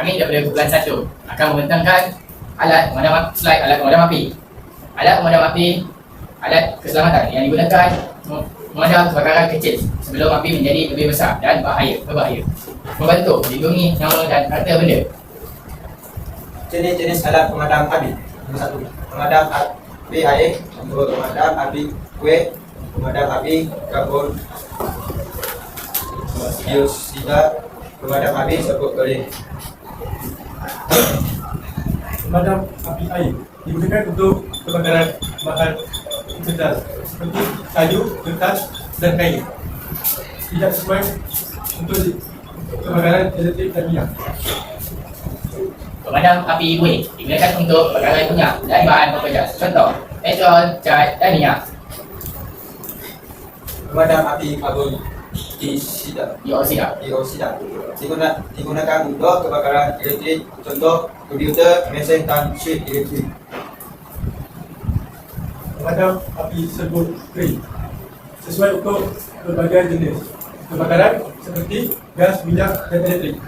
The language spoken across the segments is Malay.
kami daripada kumpulan 1 akan membentangkan alat pemadam api. Alat pemadam api, alat keselamatan yang digunakan memadam kebakaran kecil sebelum api menjadi lebih besar dan berbahaya. Membantu melindungi nyawa dan harta benda. Jenis-jenis alat pemadam api. Nombor 1, pemadam api air. Nombor 2, pemadam api kuih. Pemadam api kabut. Biosida. Pemadam api sabut kering. Pemadam api air digunakan untuk kebakaran bahan pedal seperti kayu, kertas dan kain. Tidak sesuai untuk kebakaran elektrik dan minyak. Pemadam api kuih digunakan untuk kebakaran minyak dan bahan pempedas. Contoh, petrol, cat dan minyak. Pemadam api kabut dioksida digunakan untuk kebakaran elektrik. Contoh, komputer, mesin dan switch elektrik. Pemadam api serbuk kering sesuai untuk berbagai jenis kebakaran seperti gas, minyak dan elektrik.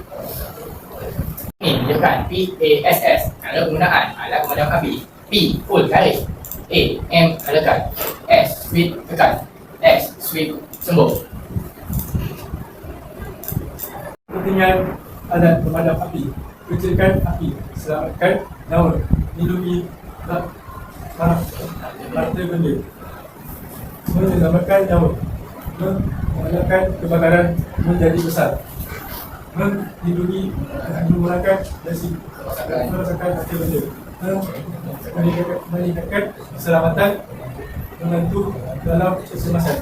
Ini menunjukkan PASS, tanda penggunaan alat pemadam api. P. Full garis. A. M. Halakan. S. Sweep tekan. S. Sweep sembuh. Kepentingan alat pemadam api: kecilkan api, selamatkan nyawa, lindungi harta benda, menyelamatkan nyawa, mengelakkan kebakaran menjadi besar, melindungi mengurangkan resiko merosakkan harta benda, meningkatkan keselamatan, membantu dalam kecemasan.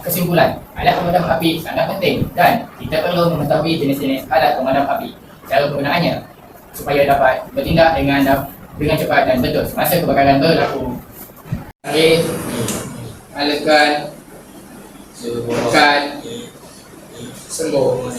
Kesimpulan, alat pemadam api sangat penting dan kita perlu mengetahui jenis-jenis alat pemadam api, cara penggunaannya supaya dapat bertindak dengan cepat dan betul semasa kebakaran berlaku. Okey, halakan, tekan, sembuh.